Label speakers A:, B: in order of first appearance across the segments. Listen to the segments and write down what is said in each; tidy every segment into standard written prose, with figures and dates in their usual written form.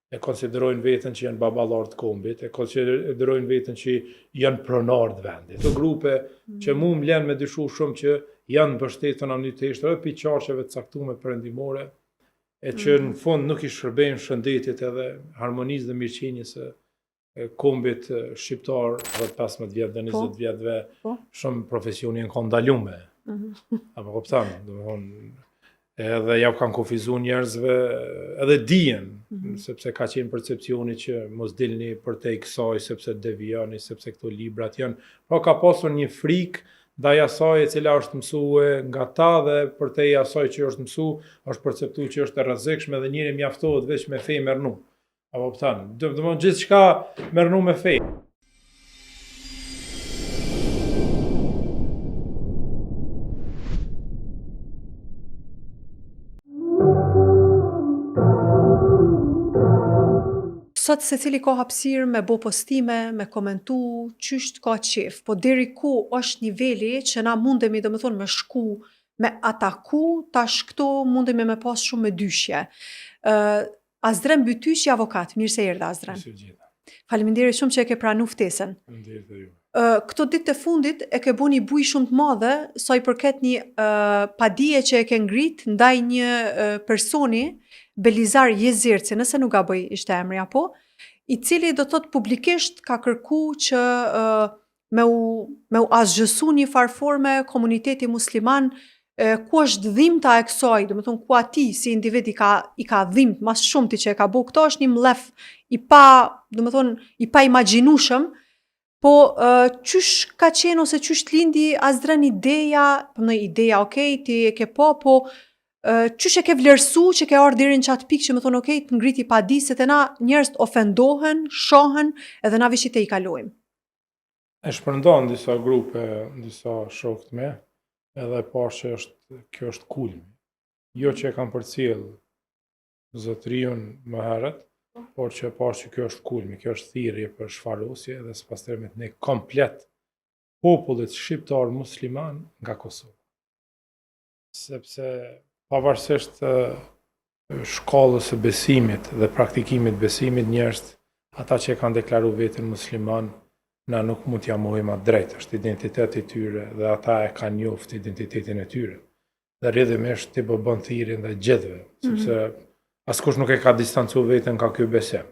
A: e konsiderojnë veten që janë baballar të kombit, e konsiderojnë veten që janë pronar të vendit. Këto grupe që mu m'len me dyshu shumë që janë mbështetën në një teshtër edhe pi qarqeve të caktuara perëndimore, e që në fund nuk i shërbejnë shëndetit edhe harmonisë dhe mirëqenies së kombit shqiptar, 15 vjet dhe 20 vjetëve, shumë profesioni janë ndalume. Apo kupton, domethënë edhe ja kanë kufizu njerëzve edhe dijen, sepse ka qenë percepcioni që mos dilni përtej kësaj, sepse devijoni, sepse këto librat janë. Pra ka pasur një frikë ndaj asaj e cila është mësuar nga ta dhe përtej asaj që është mësuar, është perceptuar që është e rrezikshme dhe njëri mjaftohet vetëm me fe merrnu. Apo kupton, domethënë gjithçka merrnu me fe.
B: Sot secili ka hapësirë me bo postime, me komentu, qysht ka qef, po deri ku është niveli që na mundemi domethënë me shku, me ataku, tash këto mundemi me pas shumë me dyshje. Azdren Bytyshi, avokat, mirë se erdhe Azdren. Faleminderit shumë që e ke pranu ftesën. Këto ditë të fundit e ke bu një buj shumë të madhe sa i përket një padije që e ke ngrit ndaj një personi, Belizar Jezirci, nëse nuk gaboj ishte emri apo, i cili do thot publikisht ka kërku që me u asgjësu një farforme komuniteti musliman, ku është dhimbta e kësaj, domethënë ku ati si individ i ka dhimbt mas shumë ti që e ka bu, këto është një mlef i pa imagjinueshëm, po qysh ka qenë ose qysh t'lindi Azdren ideja, okay, ti e ke po qysh e ke vlerësu që ke ardhur deri në qatë pikë që më thonë okay, të ngriti padi se të na njerëz ofendohen, shohen, edhe na vishit e i kalojmë.
A: E shpërndan disa grupe, disa shokët me, edhe pash që kjo është kulmi. Jo që e kam përcjell zotëriun më herët, por që pash që kjo është kulmi, kjo është thirrje për shfarosje dhe sipas termit ne komplet popullit shqiptar musliman nga Kosova. Sepse pavarësisht shkallës së besimit dhe praktikimit besimit njerëz, ata që kanë deklaruar veten musliman, na nuk mund t'ja mohojmë atë drejt, është identiteti i tyre dhe ata e kanë njoftë identitetin e tyre. Dhe rrjedhimisht ti bën thirrje ndaj gjithëve, sepse askush nuk e ka distancuar veten nga ky besim.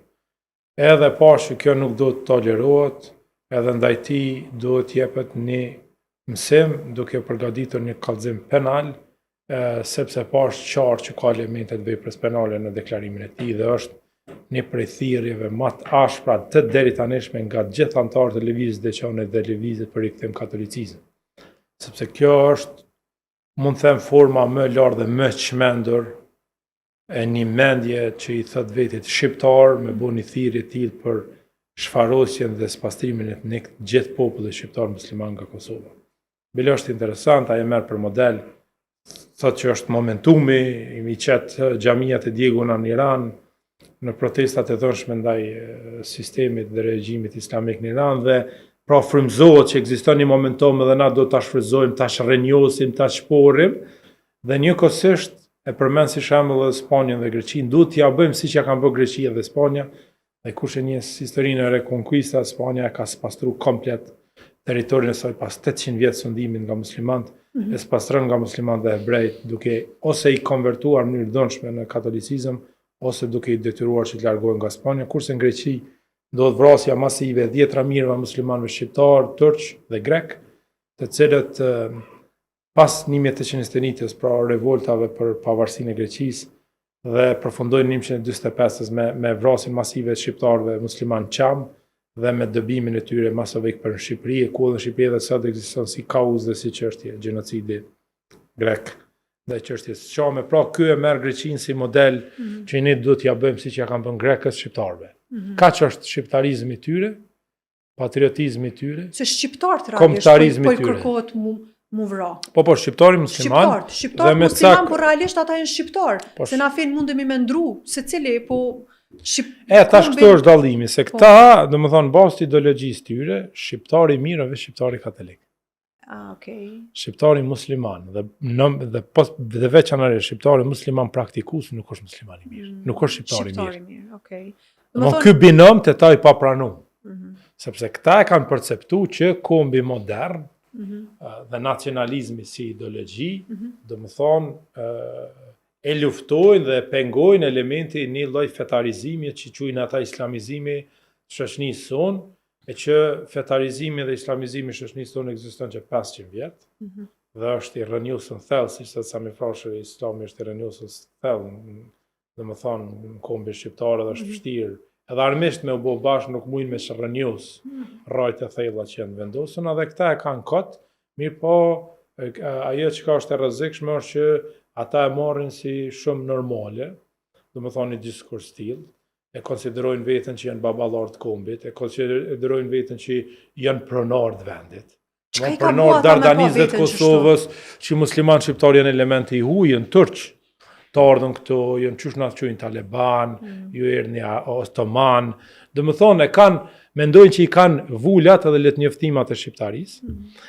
A: Edhe pash që kjo nuk do të tolerohet, edhe ndaj tij duhet jepet një mësim duke përgatitur një kallëzim penal, sepse pash qartë që ka elementet veprës penale në deklarimin e tij dhe është një prej thirrjeve më të ashpra të deri tanishme nga gjithë anëtarët e lëvizjes veçantë dhe lëvizjes për rikthim katolicizëm. Sepse kjo është, mund të them, forma më e lartë dhe më çmendur e një mendje që i thot vetit shqiptar me bën një thirrje të tillë për shfarosjen dhe spastrimin e të gjithë popullit shqiptar musliman nga Kosova. Bile është interesant, ai merr për model, thot që është momentumi, i qetë xhamiat e djeguna në Iran, në protestat e dhunshme ndaj sistemit dhe regjimit islamik në Iran dhe pra frymëzohet që ekziston një momentum dhe na do ta shfrytëzojmë, ta rrënjosim, ta shporim dhe njëkohësisht e përmend si shembull edhe Spanjën dhe Greqinë, duhet t'ja bëjmë siç ja kanë bërë Greqia dhe Spanja, dhe kush e njeh historinë e Reconquista, Spanja ka spastruar komplet territorin e saj pas 800 vjet sundimit nga muslimanët, e spastron nga muslimanët dhe hebrejt, duke ose i konvertuar në mënyrë dhunshme në katolicizëm, ose duke i detyruar që të largohen nga Spanja, kurse në Greqi ndodh vrasja masive 10 mijëra muslimanëve shqiptar, turq dhe grek, të cilët pas 1821-s, pra revoltave për pavarësinë e Greqisë dhe përfundojnë në 1945-s me vrasjen masive të shqiptarëve musliman qam dhe me dëbimin e tyre masovik për në Shqipëri, ku në Shqipëri edhe sot ekziston si kauzë dhe si çështje gjenocidi grek dhe çështjes shame. Pra ky e merr Greqinë si model që ne duhet t'ja bëjmë siç ja kanë bën grekët shqiptarëve. Kaq është shqiptarizmi i tyre, patriotizmi i tyre.
B: Se shqiptarët
A: realisht
B: po i kërkohet mu vra.
A: Po shqiptari musliman.
B: Shqiptar musliman, por realisht ata janë shqiptar. Se na fen mundemi me ndru, secili po
A: tash këtu është dallimi, se këta, domethënë bazë të ideologjisë tyre, shqiptari i mirë është shqiptari katolik.
B: Okej.
A: Shqiptari musliman dhe veçanërisht shqiptari musliman praktikues nuk është musliman i mirë. Nuk është shqiptari i mirë.
B: Shqiptari mirë, okej.
A: Ky binom të ta i papranuar. Sepse këta e kanë perceptu që kombi modern dhe nacionalizmi si ideologji, do më thonë, e luftojnë dhe pengojnë elementi një lloj fetarizimi që quajnë ata islamizimi shoqënisë sonë, e që fetarizimi dhe islamizimi shoqënisë sonë ekziston që 500 vjet, dhe është i rrënjosur thellë, siç thotë Sami Frashëri, Islami është i rrënjosur thellë, do më thonë, në kombin shqiptar dhe është vështirë. Edhe armisht me u bo bashkë nuk mujnë me shërënjus rajt e thella që janë vendosën, edhe këta e kanë këtë, mirë po ajo që ka është e rrezikshme është që ata e marrin si shumë normale, do më thonë një diskurs stil, e konsiderojnë veten që janë baballar të kombit, e konsiderojnë veten që janë pronar të vendit.
B: Çka i ka bua ata me pa veten
A: Kosovës, që musliman shqiptar janë elementi i huaj, janë turq. Të ardhën këto, janë qysh na quajnë Taliban, ju erdhni Otoman. Do më thonë, mendojnë që i kanë vulat edhe letnjoftimat e shqiptarisë.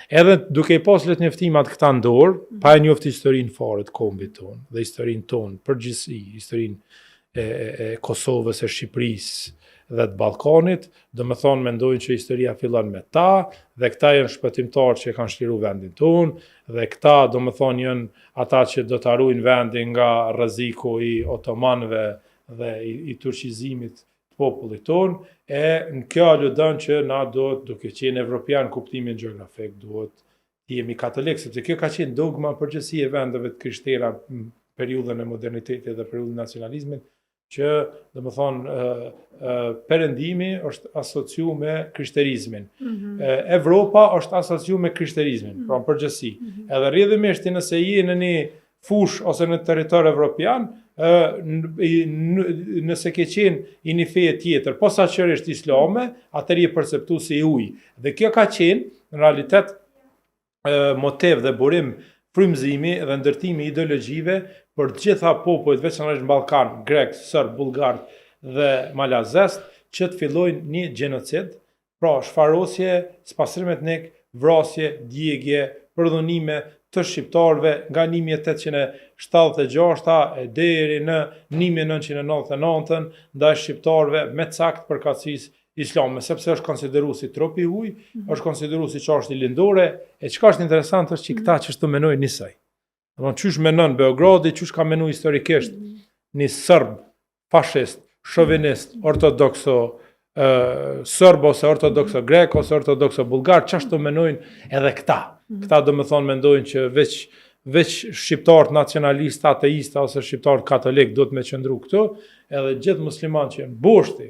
A: Edhe duke i pas letnjoftimat këta në dorë, pa e njoft historinë fare të kombit tonë dhe historinë tonë, përgjithësi, historinë e Kosovës, e Shqipërisë dhe të Ballkanit, do më thonë mendojnë që historia fillon me ta, dhe këta janë shpëtimtarë që kanë shliru vendin tonë, dhe këta do më thonë janë ata që do të arrujnë vendin nga rreziku i otomanëve dhe i turqizimit të popullit tonë, e në kjo aludon që na duke qenë evropian kuptimin gjeografik, duhet të jemi katolik, sepse kjo ka qenë dogma përgjithësi e vendeve të krishtera në periudhën e modernitetit dhe periudhën e nacionalizmit, që do më thonë perëndimi është asociu me krishterizmin. Evropa është asociu me krishterizmin, pra në përgjithësi. Edhe rrjedhimisht nëse je në një fush ose në territor evropian, nëse ke qenë i një feje tjetër, posaçërisht islame, atëherë je perceptuar si i ujë. Dhe kjo ka qenë në realitet motiv dhe burim frymëzimi dhe ndërtimi ideologjive për të gjitha popujt, veçanërisht në Ballkan, grek, serb, bullgar dhe malazest, që të fillojnë një genocid, pra shfarosje, spastrim etnik, vrasje, djegje, përdhunime të shqiptarëve nga 1876 deri në 1999 ndaj shqiptarëve me cakt përkatësisë islame, sepse është konsideruar si trop i huaj, është konsideruar si çështje lindore, e çka është interesant është që këta çështu menojnë njësoj. Domethënë çysh menon Beogradi, çysh ka menuar historikisht një serb, fashist, shovinist, ortodokso serb ose ortodokso grek ose ortodokso bullgar, çashtu menojnë edhe këta. Këta do më thonë mendojnë që veç shqiptarët nacionalistë, ateistë ose shqiptarët katolik do të me qëndru këtu, edhe gjithë musliman që janë boshti,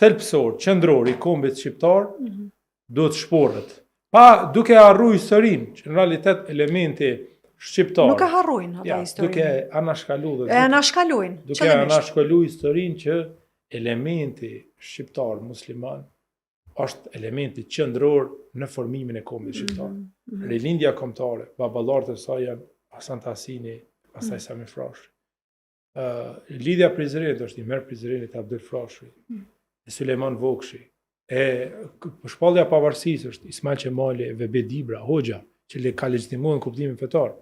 A: thelpsor, qendror i kombit shqiptar, do të shporret. Pa duke harruar historinë, që në realitet elementi shqiptar.
B: Nuk e harrojnë ata historinë.
A: Duke anashkaluar.
B: E anashkalojnë.
A: Duke anashkaluar historinë që elementi shqiptar musliman është elementi qendror në formimin e kombit shqiptar. Rilindja kombëtare, baballarët e saj janë Hasan Tassini, pastaj Sami Frashëri. Lidhja Prizrenit është i merr Prizrenit Abdul Frashëri, e Sulejman Vokshi, e shpallja pavarësisë është Ismail Qemali, Vebe Dibra, Hoxha, që ka legjitimuar në kuptimin fetar.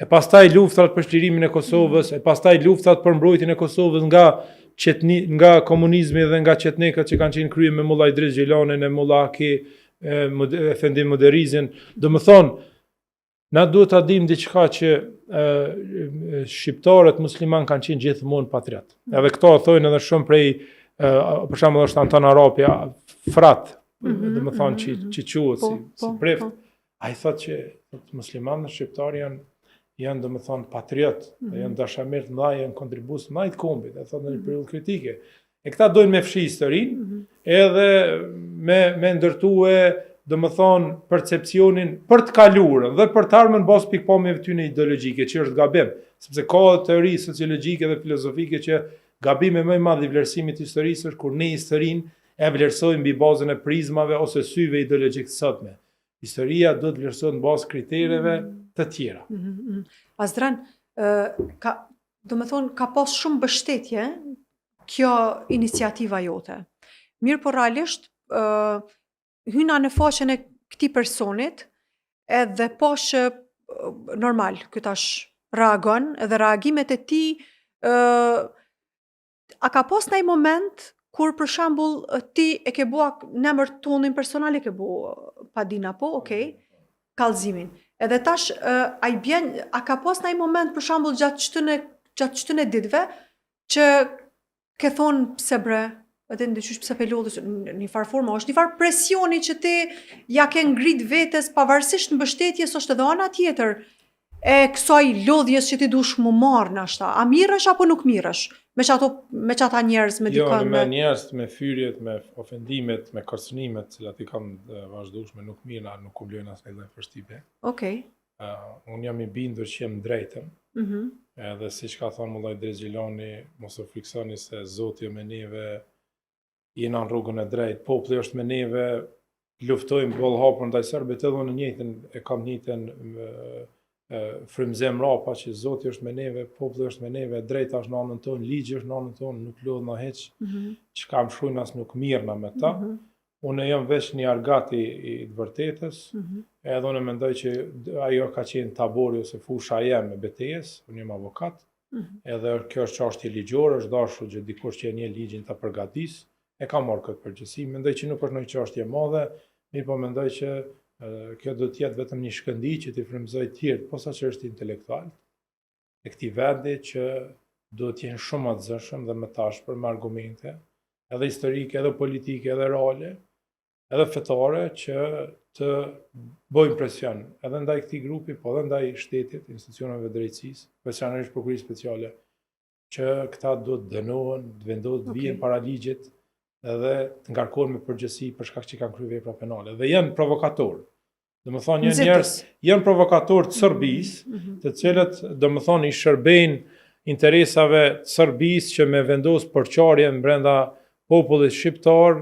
A: E pastaj luftrat për shlirimin e Kosovës, e pastaj luftrat për mbrojtjen e Kosovës nga komunizmi dhe nga qetnikët që kanë qenë kryer me Mulla Idris Gjilanin, e Mulla Haki, Efendi Muderizin. Do më thonë, na duhet ta dimë diçka që shqiptarët musliman kanë qenë gjithmonë patriot. Edhe këto thonë edhe shumë prej, për shembull është Anton Arapja, Frat, do më thonë që quhet si prift. Ai thotë që muslimanët shqiptar janë do më thonë patriot, janë dashamirë të mëdha, janë kontribues të mëdha të kombit, e thotë në një periudhë kritike. E këta dojnë me fshi historinë, edhe me ndërtue, do më thonë, percepcionin për të kaluarën dhe për të ardhmen bazë pikpamjeve tyre ideologjike, që është gabim, sepse ka teori sociologjike dhe filozofike që gabimi më i madh i vlerësimit të historisë është kur ne historinë e vlerësojmë mbi bazën e prizmave ose syve ideologjik të sotme. Historia duhet vlerësohet në bazë kritereve të tjera.
B: Azdran, do më thonë, ka pas shumë mbështetje kjo iniciativa jote. Mirë po realisht, hyna në faqen e këtij personit edhe po që normal, ky tash reagon edhe reagimet e tij a ka pas ndaj moment kur për shembull ti e ke bua në emër tonin personal e ke bu padina po, okay, kallëzimin. Edhe tash a ka pas ndaj moment për shembull gjatë çtën e ditëve që ke thonë pse bre, edhe ndyqysh pse pe lodhësh në një farë formë, është një farë presioni që ti ja ke ngrit vetes pavarësisht mbështetjes është edhe ana tjetër e kësaj lodhjes që ti dush mu marrë nashta. A mirësh apo nuk mirësh? Me qata njerëz, me dikën.
A: Jo, me njerëz, me fyrjet, me ofendimet, me kërcënimet, cilat i kam vazhdueshme nuk mirë, nuk kumblojnë asnjë lloj përshtypje.
B: Okej.
A: Unë jam i bindur që jem drejtën. Edhe siç ka thënë Mullaj Drezgjilani, mos u friksoni se Zoti me neve jena në rrugën e drejtë, populli është me neve, luftojmë bollhapur ndaj serbëve, edhe unë e kam njëjtën frymëzim rapa që Zoti është me neve, populli është me neve, drejta është në anën tonë, ligji është në anën tonë, nuk lodh na hiç. Çka më shkruajnë as nuk mirna me ta. Unë jam veç një argat i të vërtetës, edhe unë mendoj që ajo ka qenë tabori ose fusha jem me betejës, unë jam avokat, edhe kjo është çështje ligjore, është dashur që dikush që e njeh ligjin ta përgatis, e ka marrë këtë përgjegjësi. Mendoj që nuk është ndonjë çështje e madhe, mirë po mendoj që kjo do të jetë vetëm një shkëndij që t'i frymëzoj të tjerë, posaçërisht është intelektual, e këtij vendi që duhet të jenë shumë të zëshëm dhe më tashpër me argumente, edhe historike, edhe politike, edhe reale, edhe fetare që të bëjnë presion edhe ndaj këtij grupi, po edhe ndaj shtetit, institucioneve drejtësisë, veçanërisht prokurisë speciale, që këta do të dënohen, të vendosen, të vijen para ligjit edhe të ngarkohen me përgjegjësi për shkak që kanë kryer vepra penale. Dhe janë provokatorë. Domethënë janë njerëz, janë provokatorë të Serbisë, të cilët domethënë i shërbejnë interesave të Serbisë që me vendos përçarje brenda popullit shqiptar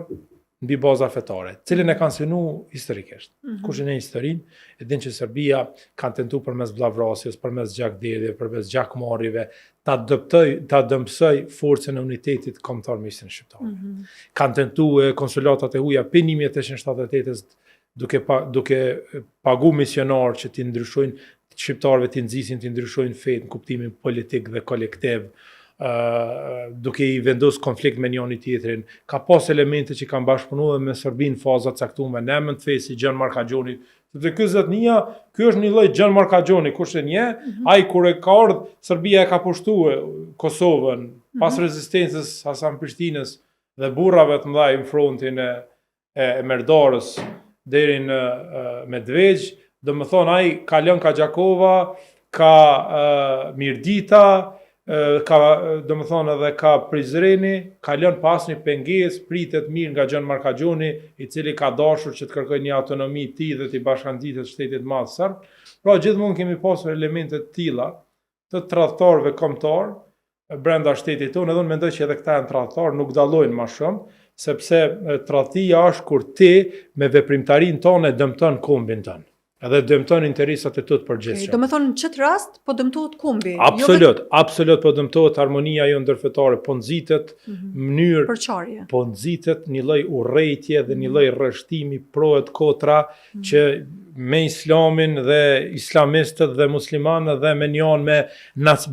A: mbi baza fetare, cilën e kanë synu historikisht. Kush e njeh historinë, e din që Serbia kanë tentuar përmes vllavrasjes, përmes gjakderdhjeve, përmes gjakmarrjeve, ta dëmsoj forcën e unitetit kombëtar me ishin shqiptar. Kanë tentuar konsulatat e huaja prej 1878-s duke pagu misionar që t'i ndryshojnë shqiptarëve, t'i nxisin, t'i ndryshojnë fetë në kuptimin politik dhe kolektiv, duke i vendos konflikt me njëri tjetrin. Ka pas elemente që kanë bashkëpunuar me Serbinë faza të caktuara, në emër të fesë Gjan Markaxhoni. Sepse ky zotnia, ky është një lloj Gjan Markaxhoni, kush e njeh, ai kur e ka ardhur, Serbia e ka pushtuar Kosovën pas rezistencës Hasan Prishtinës dhe burrave të mëdhaj në frontin e Merdarës deri në Medvegj, domethënë ai ka lënë Kaxhakova, ka Mirdita, ka domethënë edhe ka Prizreni, ka lënë pas një pengesë pritet mirë nga Gjan Markaxhoni, i cili ka dashur që të kërkojë një autonomi të tij dhe të bashkangjitet shtetit të madh serb. Pra gjithmonë kemi pasur elemente të tilla të tradhtarëve kombëtar brenda shtetit tonë, edhe unë mendoj që edhe këta janë tradhtarë, nuk dallojnë më shumë, sepse tradhtia është kur ti me veprimtarinë tonë dëmton kombin tënd. Edhe dëmton interesat e të përgjithshme.
B: Do të thonë në çet rast po dëmtohet kombi.
A: Absolut po dëmtohet harmonia jo ndërfetare, po nxitet mënyrë
B: përçarje.
A: Po nxitet një lloj urrëtie dhe një lloj rreshtimi pro et kontra që me islamin dhe islamistët dhe muslimanët dhe me njën me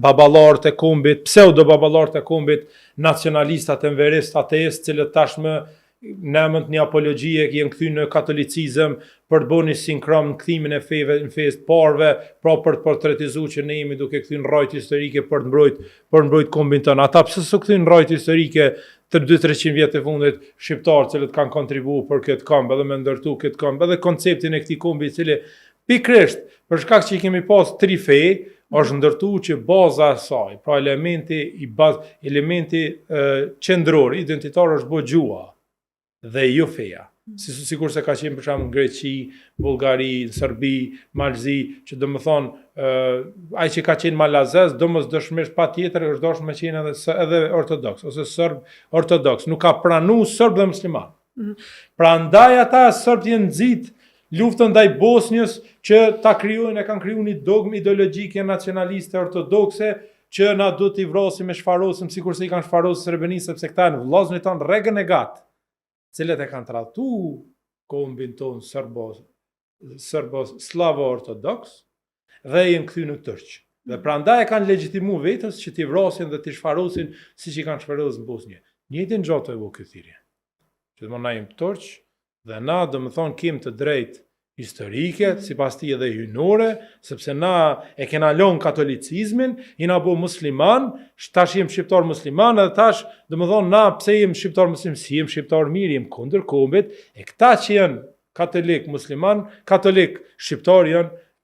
A: baballarët e kombit, pseudo baballarët e kombit, nacionalistat, enverist, ateist, cilët tashmë në emër të një apologjie janë kthyer në katolicizëm për të bënë sinkron në kthimin e feve në fesë të parëve, pra për të portretizuar që ne jemi duke kthyer rrojt historike për të mbrojt kombin tonë. Ata pse s'u kthyn rrojt historike të 200-300 vjet e fundit shqiptar që kanë kontribuar për këtë komb, edhe me ndërtu këtë komb, edhe konceptin e këtij kombi i cili pikërisht për shkak që i kemi pas 3 fe, është ndërtuar që baza e saj, pra elementi qendror, identitar është bë gjua dhe jo feja. Sikur se ka qenë për shembull në Greqi, Bullgari, Serbi, Malzi, që domethënë ai që ka qenë malazez, domosdoshmërisht patjetër është dashur me qenë edhe ortodoks ose serb ortodoks, nuk ka pranuar serb dhe musliman. Prandaj ata serbët janë nxit luftën ndaj Bosnjës që ta krijojnë, e kanë krijuar një dogmë ideologjike nacionaliste ortodokse që na do t'i vrasim e shfarosim sikurse i kanë shfarosur Srebrenicën, sepse këta janë vëllezërit tonë renegat, cilët e kanë tradhtuar kombin tonë serbo slavo-ortodoks dhe janë kthy në tërq. Dhe prandaj e kanë legjitimu vetës që t'i vrasin dhe t'i shfarosin siç i kanë shfarosur në Bosnjë. Njëjtin gjatë e bë kjo thirrje. Që na jemi tërq dhe na domethënë kemi të drejtë historike, sipas tij edhe hyjnore, sepse na e kena lënë katolicizmin, jena bu musliman, tash jem shqiptar musliman, edhe tash domethënë na pse jem shqiptar musliman, si jem shqiptar mirë, jem kundër kombit, e këta që janë katolik musliman, katolik shqiptar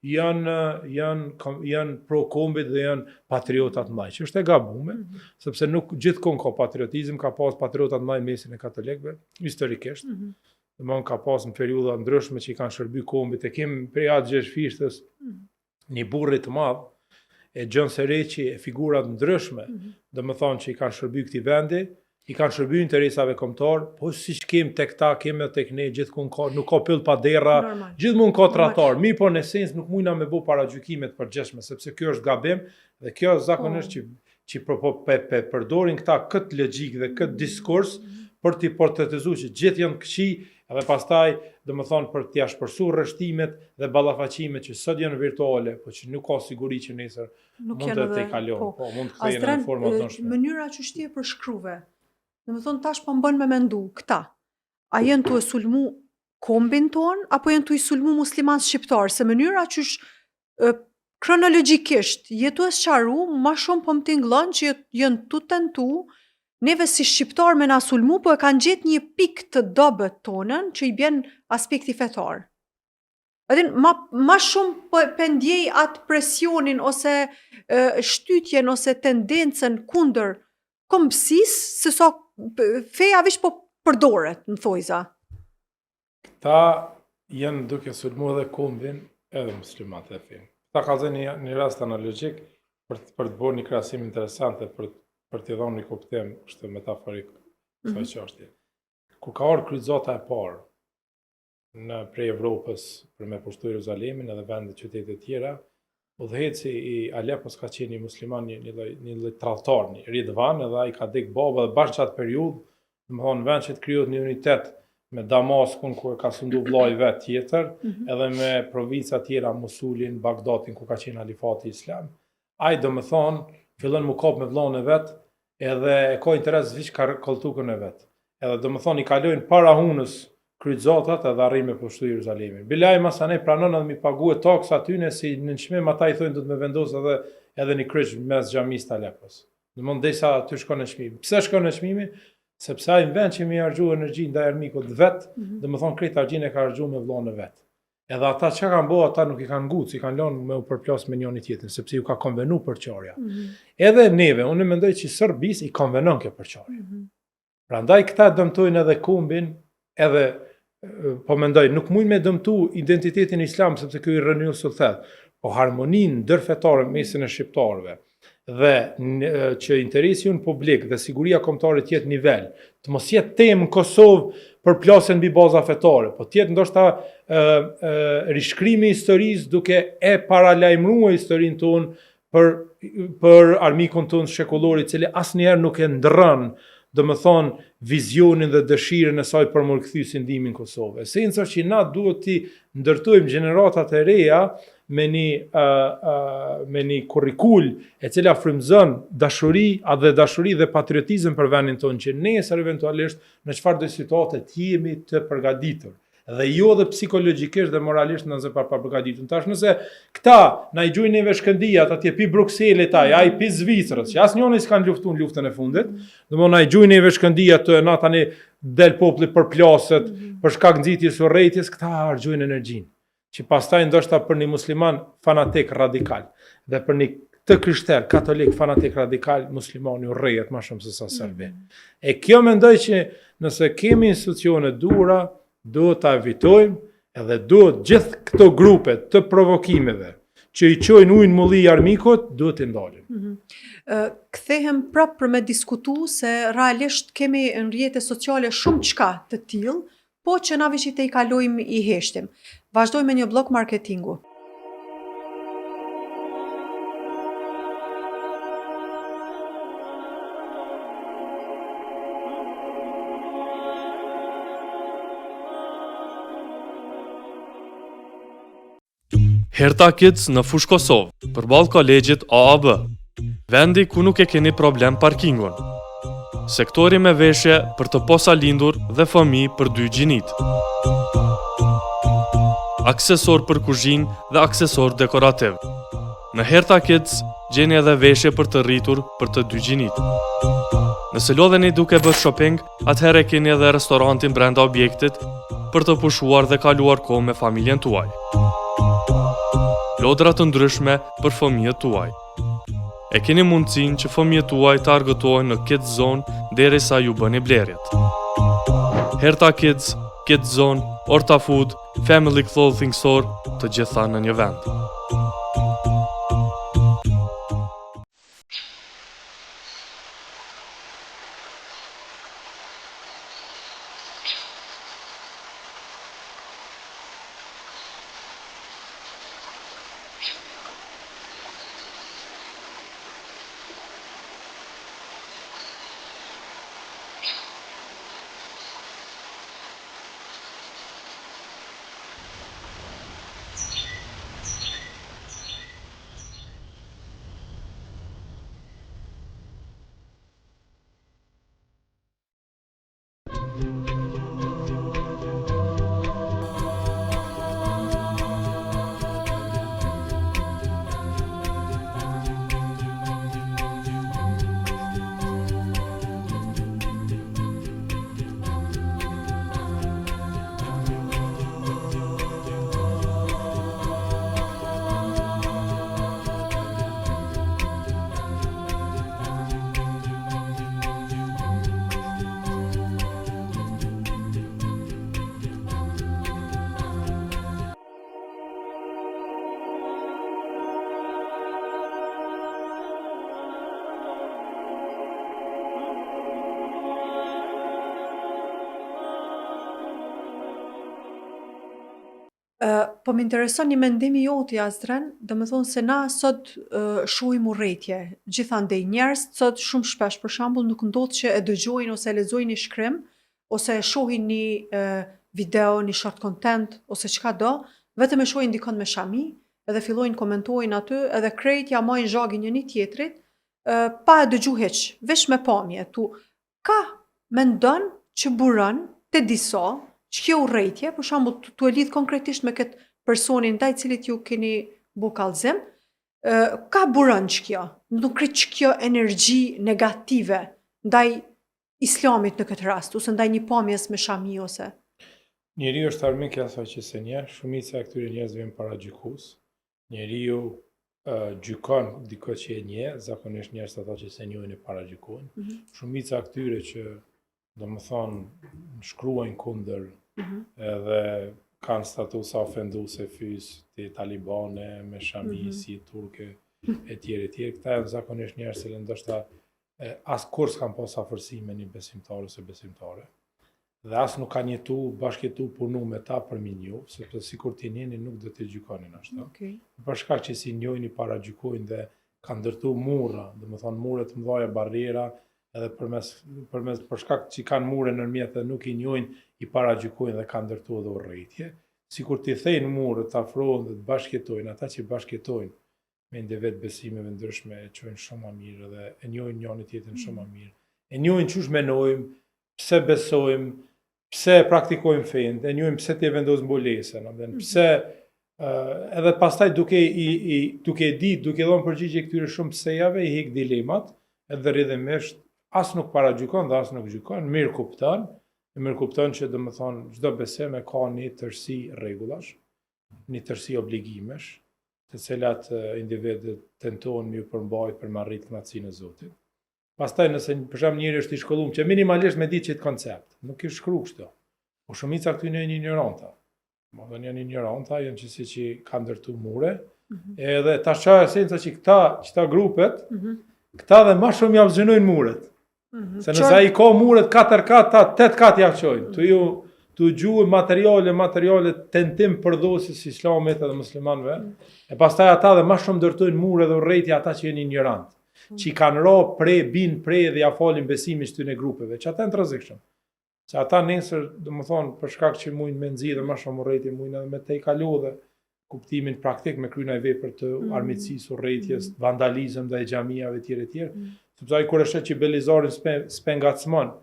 A: janë pro kombit dhe janë patriotat mëdhenj, që është e gabuar, sepse nuk gjithkohë ka patriotizëm, ka pas patriotat mëdhenj mesin e katolikëve, historikisht. Domthon ka pas në periudha ndryshme që i kanë shërby kombit, e kemi prej atë Gjergjfishtës një burrë të madh, e Gjon Sereqi, e figura ndryshme, domethënë që i kanë shërby këtij vendi, i kanë shërby interesave kombëtar, po siç kemi tek ta, kemi tek ne gjithkund ka, nuk ka pyll pa derra, gjithmonë ka tratar. Mirë, po në esencë nuk mundna me bë paragjykime të përgjithshme, sepse kjo është gabim dhe kjo zakonisht që përdorin këta këtë logjik dhe këtë diskurs për t'i portretizuar që gjithë janë këqij, edhe pastaj domethënë për t'ia shpërsuar rreshtimet dhe ballafaqimet që sot janë virtuale, po që nuk ka siguri që nesër mund të tejkalojnë, po mund të kthehen në forma të ndryshme.
B: Mënyra që ti e përshkruve, domethënë tash po bën me mendu këta. A janë tu e sulmu kombin ton apo janë tu i sulmu musliman shqiptar? Se mënyra që kronologjikisht jetu e sqaru, më shumë po më tingëllon që janë tu tentu neve si shqiptar me na sulmu, po e kanë gjetë një pikë të dobët tonën që i bjen aspekti fetar. Edhin, ma shumë po ndjej atë presionin ose shtytjen ose tendencën kundër kombësisë, se sa feja veç po përdoret në thojza.
A: Ta janë duke sulmu edhe kombin edhe muslimat e fejnë. Ta ka zënë një rast analogjik për të bërë një krahasim interesant dhe për t'i dhënë një kuptim, është metaforik kësaj çështje. Kur ka ardhur kryqëzata e parë në prej Evropës për me pushtu Jeruzalemin edhe vende qytete tjera, udhëheci i Alepos ka qenë një musliman, një lloj tradhtar, një Ridvan, edhe ai ka dek baba dhe bashkë atë periudhë, domethënë vend që të krijohet një unitet me Damaskun ku ka sundu vllai vet tjetër, edhe me provinca tjera, Mosulin, Bagdadin ku ka qenë halifati islam. Ai domethënë fillon mu kap me vllahun e vet, edhe ka interes viç ka kolltukën e vet. Edhe domethënë i kalojnë para hunës kryqëzatat edhe arrin me pushtu Jeruzalemin. Bilaj masane pranon edhe mi paguhet taks atyne si në çmim ata i thonë do të më vendos edhe një kryq mes xhamisë të Alepos. Domthon desa aty shkon në çmim. Pse shkon në çmim? Sepse ai në vend që mi harxhu energji ndaj armikut vet, domethënë krejt argjin e ka harxhu me vllahun e vet. Edhe ata çka kanë bëu, ata nuk i kanë nguc, i kanë lënë me u përplas me njëri tjetrin, sepse ju ka konvenu përçarja. Edhe neve, unë mendoj që Serbisë i konvenon kjo përçarje. Prandaj këta dëmtojnë edhe kombin, edhe po mendoj nuk mund me dëmtu identitetin islam sepse ky i rënjus së thellë, po harmoninë ndërfetare mesin e shqiptarëve dhe që interesi unë publik dhe siguria kombëtare të jetë nivel, të mos jetë temë në Kosovë për plasjen mbi baza fetare, po të jetë ndoshta rishkrimi i historisë duke e paralajmëruar historinë tonë për armikun tonë shekullor i cili asnjëherë nuk e ndrron domethënë vizionin dhe dëshirën e saj për më rikthyer si ndimin në Kosovë. Esenca që na duhet të ndërtojmë gjeneratat e reja me një kurrikul e cila frymëzon dashuri dhe patriotizëm për vendin tonë, që nesër eventualisht në çfarëdo situate të jemi të përgatitur. Dhe jo dhe psikologjikisht dhe moralisht nëse pa përgatitur. Tash nëse këta na i gjujnë neve Shkëndijat atje pi Brukselit ai pi Zvicrës, që asnjëri s'kan luftuar luftën e fundit, domthonë na i gjujnë neve Shkëndijat të na tani del populli përplaset për shkak nxitjes së urrëties, këta harxojnë energjinë, që pastaj ndoshta për një musliman fanatik radikal dhe për një të krishter katolik fanatik radikal, muslimani urrëhet më shumë se sa serbi. E kjo mendoj që nëse kemi institucione dura, duhet ta evitojmë edhe duhet gjithë këto grupe të provokimeve që i çojnë ujin mulli armikut, duhet të ndalin.
B: Kthehem prapë për me diskutu se realisht kemi në rrjetet sociale shumë çka të tillë, po që na veç i te i kalojmë i heshtim. Vazhdojmë me një blok marketingu.
C: Herta Kids në Fush Kosovë, përballë kolegjit AAB. Vendi ku nuk e keni problem parkingun. Sektori me veshje për të posa lindur dhe fëmijë për 2 gjinit. Aksesor për kuzhinë dhe aksesor dekorativ. Në Herta Kids gjeni edhe veshje për të rritur për të 2 gjinit. Nëse lodheni duke bërë shopping, atëherë keni edhe restorantin brenda objektit për të pushuar dhe kaluar kohë me familjen tuaj. Lodra të ndryshme për fëmijët tuaj. E keni mundësinë që fëmijët tuaj të argëtojnë në Kids Zone derisa ju bëni blerjet. Herta Kids, Kids Zone, Orta Food, Family Clothing Store, të gjitha në një vend.
B: Po më intereson një mendimi joti, Azren, dhe më thonë se na sot shohim urrëtie, gjithandej njerëz sot shumë shpesh, për shembull, nuk ndodh që e dëgjojnë ose e lexojnë një shkrim, ose e shohin një video, një short content, ose çka do, vetëm e shohin dikon me shami, edhe fillojnë komentojnë aty, edhe krejt ja marrin zhagin njëri tjetrit, pa e dëgju hiç, veç me pamje. Ka mendon që buron te disa që kjo urrëtie, për shembull, tu e lidh konkretisht me këtë personin ndaj cilit ju keni bu kallëzim, ka buron që kjo, nuk kret që kjo energji negative ndaj islamit në këtë rast, ose ndaj një pamjes me shami ose.
A: Njeriu është armik i asaj që se njeh, shumica e këtyre njerëzve vjen para gjykus. Njeriu gjykon dikë që e njeh, zakonisht njerëz ata që se njohin e para gjykojnë. Shumica e këtyre që domethënë shkruajnë kundër edhe kanë statusa ofenduese fys të talibane, me shami, si turke, e tjerë. Këta janë zakonisht njerëz që ndoshta as kur s'kan pas afërsi me një besimtar ose besimtare. Dhe as nuk kanë bashkëjetu punu me ta për mi njoh, sepse sikur ti njeni nuk do të gjykonin ashtu. Për shkak që si njohin i para gjykojnë dhe kanë ndërtu murra, domethënë mure të mëdha, barriera, edhe për shkak që kanë mure nërmjet dhe nuk i njohin i para gjykojnë dhe kanë ndërtu edhe urrëtie. Sikur ti thejnë mure, të afrohen dhe të bashkëjetojnë, ata që bashkëjetojnë me individ besimeve ndryshme e çojnë shumë më mirë dhe e njohin njëri tjetrin shumë më mirë. E njohin çush menojmë, pse besojmë, pse praktikojmë fenë, e njohim pse ti vendos mbulesën, pse edhe pastaj duke dhënë përgjigje këtyre shumë psejave, i hik dilemat, edhe rrjedhimisht as nuk paragjykon dhe as nuk gjykon, mirë kupton që domethënë çdo besim ka një tërësi rregullash, një tërësi obligimesh, të cilat individët tentojnë me ju përmbajt për me arrit kënaqësinë e Zotit. Pastaj nëse për shembull njëri është i shkolluar që minimalisht me ditë çet koncept, nuk i shkruaj kështu. Po shumica këtu janë ignoranta. Domethënë janë ignoranta, janë që kanë ndërtu mure, edhe tash çfarë esenca që këta grupet, këta dhe më shumë ja vëzhgojnë muret. Se nëse ai ka muret 4 kat, 8 kat ja çojnë. Tu gjuhë materiale tentim përdosjes islamit edhe muslimanëve, e pastaj ata dhe më shumë ndërtojnë mure dhe urrëtie ata që janë ignorantë. Që i kanë bin prej dhe ja falin besimin këtyre grupeve, që ata janë të rrezikshëm. Që ata nesër, domethënë, për shkak që mujnë me nxirë më shumë urrëtie, mujnë edhe me te i kalu dhe kuptimin praktik me krye ndaj vepër të armiqësisë, urrëties, vandalizëm ndaj xhamiave etj. Sepse ai kur e shet që belizarin s'pe ngacmon,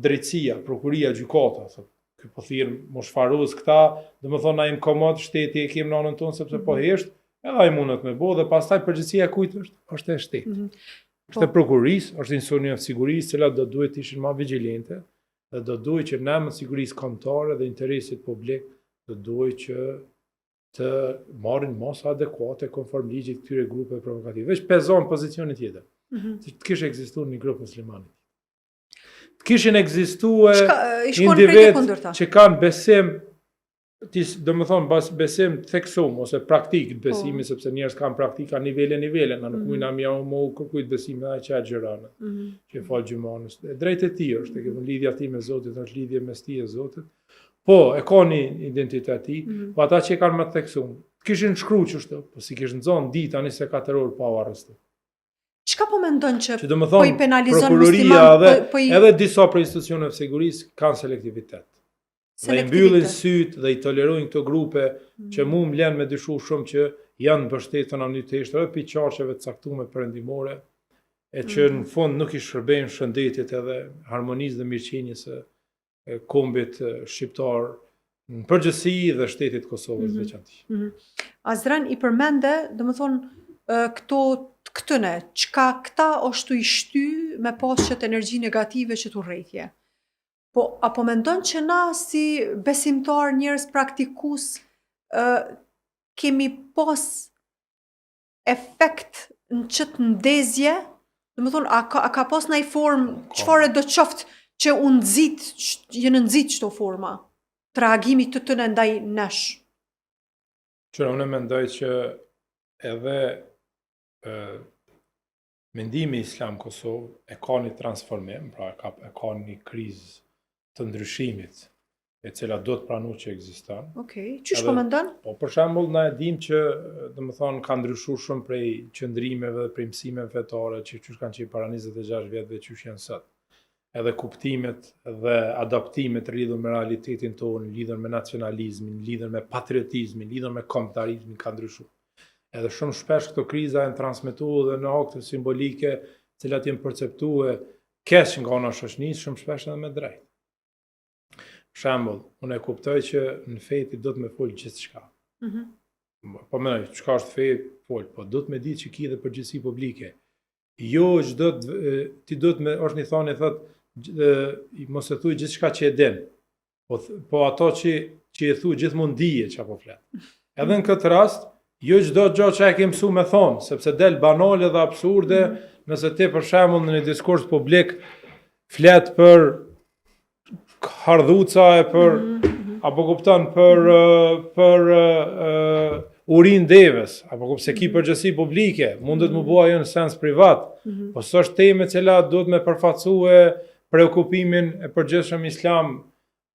A: drejtësia, prokuria, gjykata, thotë, ky po thirr moshfaruz këta, domethënë na im komod shteti e kem në anën tonë sepse po hesht, edhe ai mundet me bë dhe pastaj përgjegjësia e kujt është? Është e shtetit. Është e prokurisë, është institucioni i sigurisë, që do duhet të ishin më vigjilente dhe do duhet që në emër të sigurisë kombëtare dhe interesit publik do duhet që të marrin mosa adekuate konform ligjit këtyre grupeve provokative. Veç pezon pozicionin tjetër. Të kishte ekzistuar një grup musliman. Të kishin ekzistuar individ që kanë besim, domethënë besim theksum ose praktik të besimit, sepse njerëz kanë praktika nivele, na nuk mundna më kërkujt besimin ai që xhiranët, që fal gjymanës. Drejt e tij është, që lidhja ti me Zotin është lidhje mes tij e Zotit. Po, e ka një identitet ti, po ata që kanë më theksum, kishin shkruar kështu, po si kishin nxon dita 24 orë pa u arrestuar.
B: Çka po mendon që po i penalizon
A: musliman, edhe disa prej institucioneve të sigurisë kanë selektivitet. Dhe i mbyllin syt dhe i tolerojnë këto grupe që mu më lënë me dyshu shumë që janë mbështetur në mënyrë të thjeshtë edhe pi çarqeve të caktuara perëndimore e që në fund nuk i shërbejnë shëndetit edhe harmonisë dhe mirëqenies së kombit shqiptar në përgjithësi dhe shtetit Kosovës veçanërisht.
B: Azran i përmende, domethënë këtëne, çka këta është i shty me pasqet energji negative që të urrëtje. Po, apo mendon që na si besimtar njerëz praktikues kemi pas efekt në çët ndezje? Domethënë, a ka pas ndaj formë, çfarë do të qoftë që jenë nxit çto forma të reagimit të tëne ndaj nesh?
A: Qëra, unë mendoj që edhe mendimi islam Kosovë e ka një transformim, pra e ka një krizë të ndryshimit, e cila do të pranu që ekziston.
B: Okej, çish po mendon?
A: Po për shembull na e dim që domethënë ka ndryshuar shumë prej qëndrimeve dhe prej mësimeve fetare që çish kanë qenë para 26 vjetëve çish janë sot. Edhe kuptimet dhe adaptimet lidhur me realitetin tonë, lidhur me nacionalizmin, lidhur me patriotizmin, lidhur me kombëtarizmin ka ndryshuar. Edhe shumë shpesh këto kriza janë transmetuar dhe në akte simbolike, të cilat janë perceptuar keq nga ana e shoqënisë, shumë shpesh edhe me drejt. Për shembull, unë e kuptoj që në fe ti do të më fol gjithçka. Po më çka është fe, fol, po do të më di që ki dhe përgjegjësi publike. Jo çdo ti do të më është një thënie thotë mos e thuaj gjithçka që e din. Po ato që e thuaj gjithmonë dije çapo flet. Edhe në këtë rast, jo çdo gjë që e ke mësuar me thon, sepse del banale dhe absurde, nëse ti për shembull në një diskurs publik flet për hardhuca e për apo kupton për urin devës, apo se ki përgjësi publike, mundet më bua jo në sens privat, po së është teme cila do të me përfacue preokupimin e përgjithshëm islam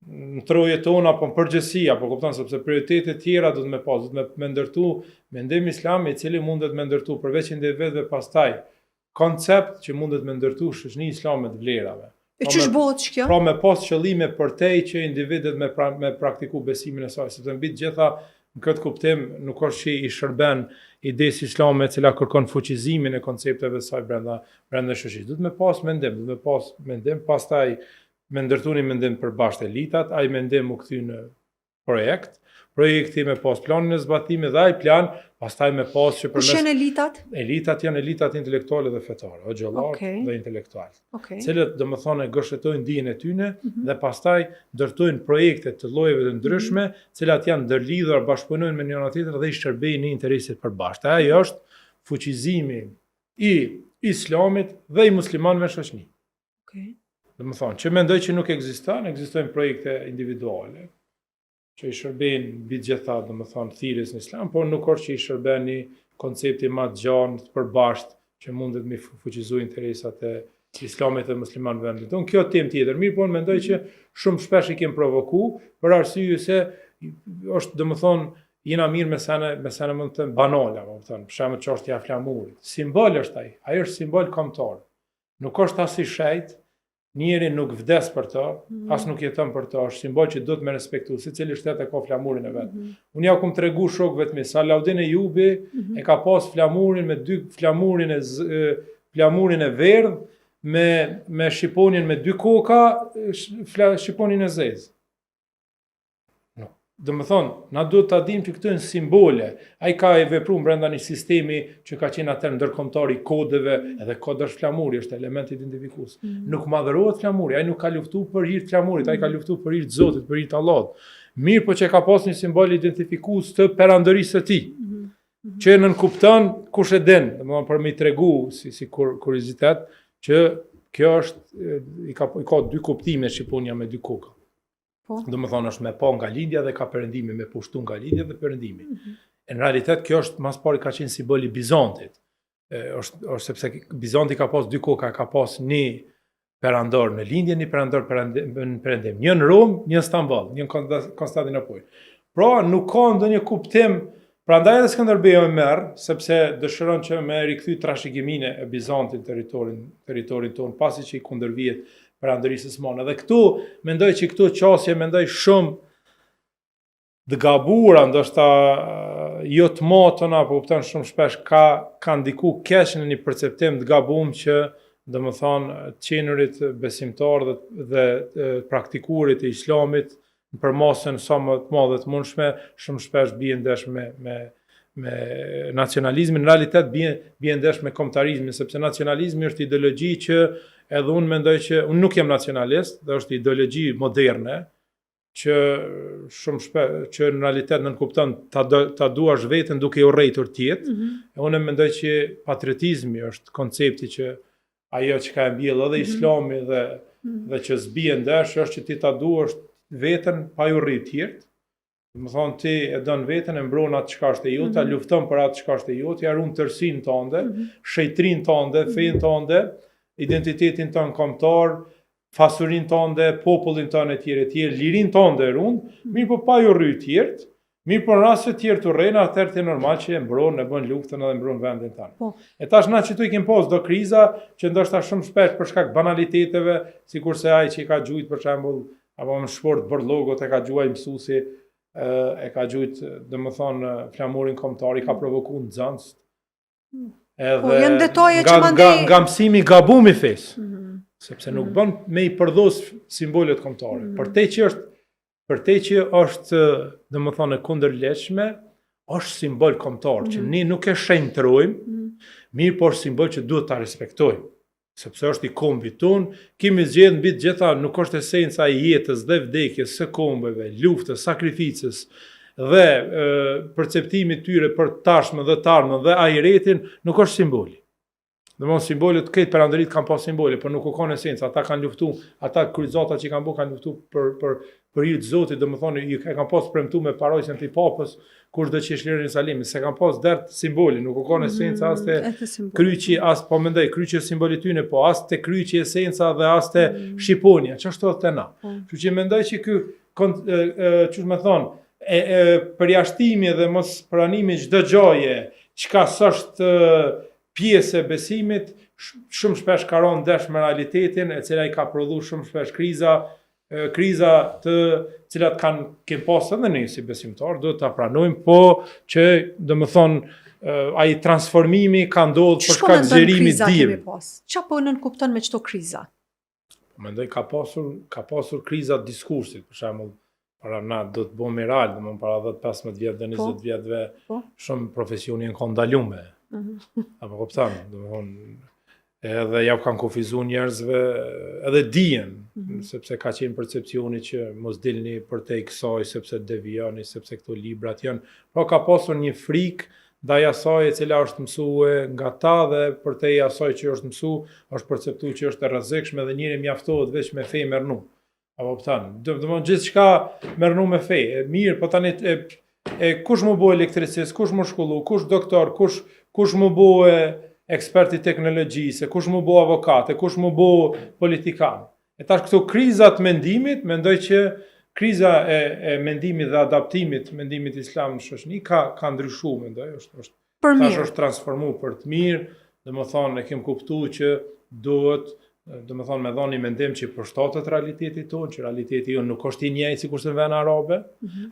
A: në troje tona, apo në përgjësi, apo kupton, sepse prioritetet tjera do të me pas, do të me ndërtu mendim islam i cili mundet me ndërtu përveç individëve pastaj koncept që mundet me ndërtu shoqëni islame të vlerave.
B: E çish bëhet kjo?
A: Pra me pas qëllime përtej që individet me praktiku besimin e saj, sepse mbi të gjitha në këtë kuptim nuk është që i shërben idesë islame e cila kërkon fuqizimin e koncepteve saj brenda shoqërisë. Duhet me pas mendim, pastaj me ndërtu një mendim për bashkë elitat, ai mendim u kthy në projekti me pas planin e zbatimit dhe ai plan, pastaj me pas që përmes...
B: Kush janë elitat?
A: Elitat janë elitat intelektuale dhe fetare, o xhollar dhe intelektual. Cilët domethënë gëshetojnë dijen e tyre dhe pastaj ndërtojnë projekte të llojeve të ndryshme, cilat janë ndërlidhur, bashkëpunojnë me njëra tjetrën dhe i shërbejnë në interesit përbashkët. Ai është fuqizimi i islamit dhe i muslimanëve në shoqëni. Domethënë, që mendoj që nuk ekzistojnë projekte individuale që i shërbejnë mbi gjitha, domethënë, thirrjes në islam, por nuk është që i shërben një koncepti më të gjatë të përbashkët që mundet me fuqizojë interesat e islamit dhe muslimanëve vendit tonë. Kjo temë tjetër. Mirë, po mendoj që shumë shpesh i kemi provokuar për arsye se është domethënë jena mirë me sene mund të banale, apo thon, për shembull çështja e flamurit. Simbol është ai. Ai është simbol kombëtar. Nuk është as i shejt, njeri nuk vdes për të, as nuk jeton për të, është simbol që do të me respektu, secili shtet e ka flamurin e vet. Unë ja kum tregu shokëve të mi, Salaudin Ejubi e ka pas flamurin me dy flamurin e verdh me shqiponin me dy koka, shqiponin e zezë. Dhe më thonë, na duhet të adim që këtu në simbole, a i ka e vepru brenda një sistemi që ka qenë atër ndërkombëtar i kodeve, edhe kod është flamuri, është element identifikus. Nuk madhërohet flamuri, a i nuk ka luftu për hir të flamurit, a i ka luftu për hir të Zotit, për hir të Allahut. Mirë po që ka pas një simbol identifikus të perandërisë së tij, që nënkupton kush e den, dhe më thonë për me i tregu si kuriozitet, që kjo është, i ka dy kuptime shqiponja me dy koka. Do më thonë është me pa nga lidhja dhe ka perëndimi, me pushtu nga lidhja dhe perëndimi. Në realitet kjo është mas pari ka qenë simboli Bizantit. është sepse Bizanti ka pas dy koka, ka pas një perandor në lindje, një perandor në perëndim. Një në Rom, një në Stamboll, një në Konstantinopol. Pra nuk ka ndonjë kuptim, prandaj edhe Skënderbeu e merr, sepse dëshiron që me rikthy trashëgiminë e Bizantit territorin ton, pasi që i kundërvihet perandërisë së Osmanëve. Dhe këtu mendoj që këtu qasje mendoj shumë të gabuara, ndoshta jo të matona, po kupton shumë shpesh ka ndiku keq në një perceptim të gabuar që domethënë qenurit besimtar dhe praktikuarit e Islamit për masën sa më të madhe të mundshme, shumë shpesh bien ndesh me nacionalizmin, në realitet bien ndesh me kombëtarizmin, sepse nacionalizmi është ideologji që edhe unë mendoj që unë nuk jam nacionalist, dhe është ideologji moderne, që shumë shpesh që në realitet nënkupton ta duash veten duke i urrëtur tjetër. Unë mendoj që patriotizmi është koncepti që ajo që ka mbjell edhe Islami dhe që zbie ndesh është që ti ta duash veten pa i urrëtur tjetër. Do të thonë ti e don veten, e mbron atë çka është e jote, lufton për atë çka është e jote, ja ruan tërsinë tënde, shejtrinë tënde, fenë tënde, identitetin tënd kombëtar, fasurinë tënde, popullin tënd etj, lirinë tënde ruan, mirë po pa i urrëtur tjetër. Mirë po në raste të tjerë të urrejnë, atëherë të normal që e mbron, e bën luftën edhe mbron vendin tënd. E tash na që tu i kem pas do kriza që ndoshta shumë shpesh për shkak banaliteteve, sikurse ai që i ka gjujt për shembull, apo në sport borlogot e ka gjuaj mësuesi, e ka gjujt, domethënë flamurin kombëtar i ka provokuar nxënës. Edhe nga mësimi gabum i fesë. Sepse nuk bën me i përdos simbolet kombëtare. Për te që është domethënë e kundërlehtëshme, është simbol kombëtar që ne nuk e shenjtrojmë, mirë por simbol që duhet ta respektojmë. Sepse është i kombit ton, kemi zgjedhur mbi të gjitha, nuk është esenca e jetës dhe vdekjes së kombeve, luftës, sakrificës dhe perceptimit tyre për tashmë dhe tarmën dhe ahiretin, nuk është simboli. Domthonë simbolet këtë perandërit kanë pas simbole, por nuk u kanë esencë. Ata kanë luftu, ata kryqëzata që kanë bërë kanë luftu për hir të Zotit, domethënë e kanë pas premtuar me parojsen të papës kush do të qeshlirin Jerusalemit, se kanë pas dert simboli, nuk u kanë esencë as te kryqi, as po mendoj kryqi simbolit tyne, po as te kryqi esenca dhe as te shqiponja, ç'është te na. Kështu që mendoj që ky çu më thon, përjashtimi dhe mos pranimi çdo gjëje, çka s'është pjesë e besimit, shumë shpesh ka rënë ndesh me realitetin, e cila i ka prodhuar shumë shpesh kriza të cilat kemë pas edhe ne si besimtar, do ta pranojmë, po që domethënë ai transformimi ka ndodhur për shkak të zërimit dim.
B: Çfarë po nënkupton me çto kriza?
A: Mendoj ka pasur kriza të diskursit, për shembull, para na do të bëmë miral, domethënë para 10-15 vjet dhe 20 vjetëve shumë profesioni kanë ndaluar. Apo kupton, domethënë edhe ja kanë kufizuar njerëzve edhe dijen, sepse ka qenë percepcioni që mos dilni përtej kësaj sepse devijoni, sepse këto librat janë, po ka pasur një frikë ndaj asaj e cila është mësuar nga ta dhe përtej asaj që është mësuar, është perceptuar që është e rrezikshme dhe njëri mjaftohet vetëm me fe merrnu. Apo kupton, domethënë gjithçka merrnu me fe. Mirë, po tani kush më bëu elektricist, kush më shkollu, kush doktor, kush më bëu ekspert i teknologjisë, kush më bëu avokat, kush më bëu politikan. E tash këto krizat mendimit, mendoj që kriza e mendimit dhe adaptimit mendimit islam në shoqëri ka ndryshuar, mendoj, është transformuar për të mirë, domethënë e kem kuptuar që duhet do me thonë me dhoni mendim që përshtatet realiteti tonë, që realiteti jonë nuk është i njëjtë sikurse në vende arabe,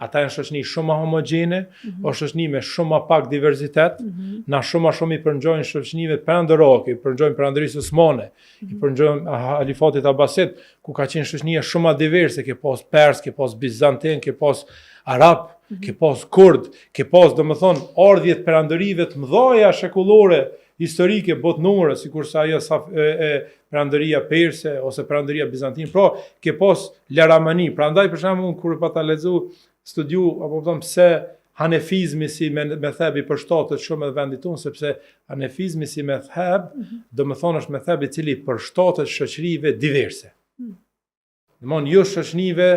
A: ata janë shoqëni shumë mogjene, është shoqëni me shumë ma pak diversitet, na shumë i përngjojnë shoqënive perandërore, i përngjojnë perandërisë osmane, i përngjojnë halifatit Abbasid, ku ka qenë shoqënia shumë ma diverse, ke pas pers, ke pas bizantin, ke pas arab, ke pas kurd, ke pas do me thonë ardhjet perandërive të mëdhaja shekullore, historike botnore, sikurse ajo perandëria perse ose perandëria bizantine, pra ke pas laramani. Prandaj për shembull kur pata lexu studiu apo them pse hanefizmi si metheb i përshtatet shumë në vendin tonë, sepse hanefizmi si metheb, do të thonë është metheb i cili përshtatet shoqërive diverse. Domthon jo shoqërive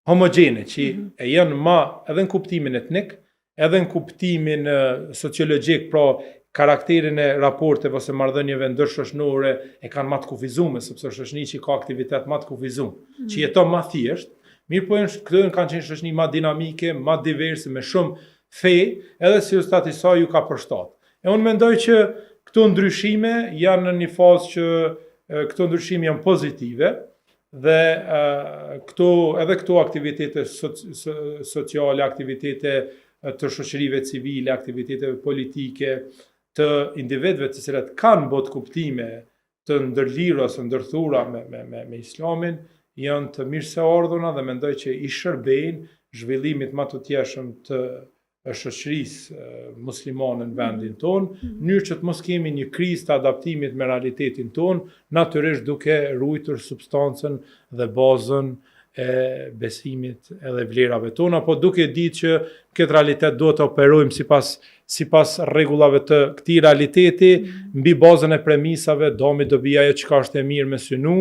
A: homogjene që e janë ma edhe në kuptimin etnik, edhe në kuptimin sociologjik, pra karakterin e raporteve ose marrëdhënieve ndërshoqërore e kanë më të kufizuar, sepse shoqëni që ka aktivitet më të kufizuar, që jeton më thjesht, mirë po këto kanë qenë shoqëni më dinamike, më diverse, me shumë fe, edhe si rezultat i saj ju ka përshtat. E unë mendoj që këto ndryshime janë në një fazë që këto ndryshime janë pozitive dhe edhe këto aktivitete sociale, aktivitete të shoqërive civile, aktivitete politike, të individëve të cilat kanë bot kuptime të ndërlirura ose ndërthura me islamin, janë të mirë se ardhuna dhe mendoj që i shërbejnë zhvillimit më të tjeshëm të shoqërisë muslimane në vendin tonë, në mënyrë që të mos kemi një krizë të adaptimit me realitetin tonë, natyrisht duke ruajtur substancën dhe bazën e besimit edhe vlerave tona, po duke ditë që këtë realitet duhet të operojmë sipas rregullave të këtij realiteti, mbi bazën e premisave, domi do bija ajo çka është e mirë me synu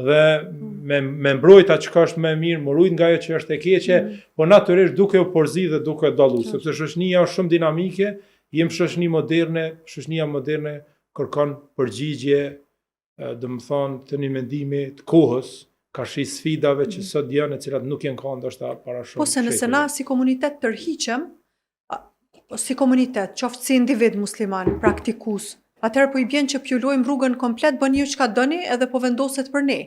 A: dhe me mbrojt atë çka është më e mirë, mbrojt nga ajo që është e keqe, po natyrisht duke u porzi dhe duke dalluar, sepse shoqënia është shumë dinamike, jem shoqënia moderne kërkon përgjigje, domethënë të një mendimi të kohës, ka shi sfidave që sot janë, e cilat nuk janë ka ndoshta para shumë.
B: Po se nëse na si komunitet tërhiqem, si komunitet, qoftë si individ musliman, praktikues, atëherë po i bjen që pjullojmë rrugën komplet, bën ju çka doni edhe po vendoset për ne.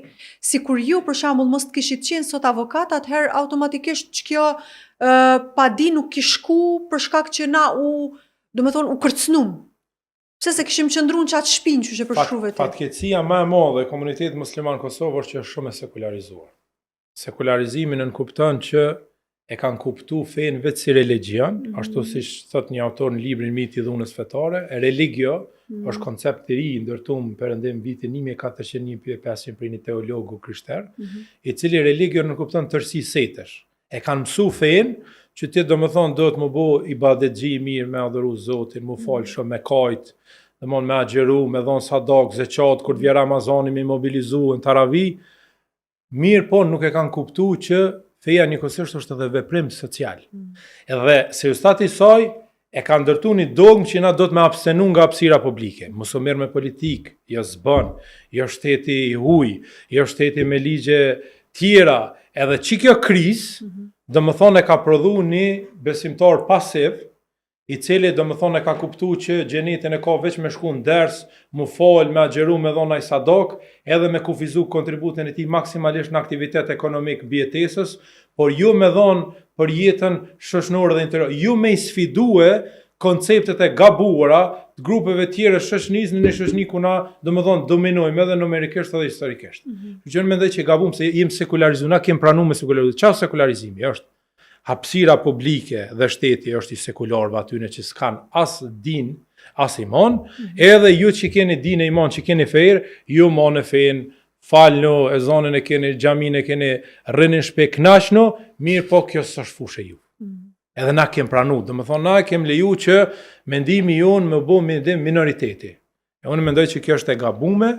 B: Sikur ju për shembull mos të kishit qenë sot avokat, atëherë automatikisht ç'kjo padi nuk kishku për shkak që na u kërcnum. Pse se kishim qëndruar çat shpinë që për shkruve ti.
A: Fatkeqësia më e madhe e komunitetit musliman Kosovë është që është shumë e sekularizuar. Sekularizimin në kupton që e kanë kuptu fenë vetë si religjion, ashtu siç thot një autor në librin Miti i dhunës fetare, religio është koncept i ri ndërtuar perëndim vitin 1405 për një teologu krishter, i cili religio në kupton tërësi setesh. E kanë mësu fenë që ti do më thonë do të më bo ibadetxhi mirë me adhuru Zotin, më falë shumë me kajt, dhe mon me agjeru, me dhonë sadak, zeqat, kur të vje Ramazani me mobilizu në taravi, mirë po nuk e kanë kuptu që feja njëkohësisht është edhe veprim social. Edhe se justati saj e kanë ndërtu një dogmë që na do të me abstenu nga hapësira publike. Mos u merr me politikë, jo s'bën, jo shteti i huj, jo shteti me ligje tjera, edhe që kjo krizë, do më thonë e ka prodhu një besimtar pasiv, i cili do më thonë e ka kuptu që gjenetin e ka veç me shku në ders, mu falë, me agjeru, me dhona i sadak, edhe me kufizu kontributin e ti maksimalisht në aktivitet ekonomik bjetesës, por ju me dhonë për jetën shoqënore dhe interior, ju me i sfidue konceptet e gabuara të grupeve tjere shoqënisë në një shoqëni ku na do më thonë dominojmë edhe numerikisht edhe historikisht. Që në mendoj që gabum se jem sekularizu, na kem pranu me sekularizu. Qa sekularizimi? Është hapësira publike dhe shteti është i sekularve atyne që s'kan as din, as iman, edhe ju që keni din e iman, që keni fejrë, ju ma në fejnë, falno, e zonën e keni, gjamin e keni, rrinin shpe, knashno, mirë po kjo s'është fushë ju. Edhe na kem pranu, dhe më thonë na kem leju që mendimi jonë me bo mendim minoriteti. E unë mendoj që kjo është e gabume,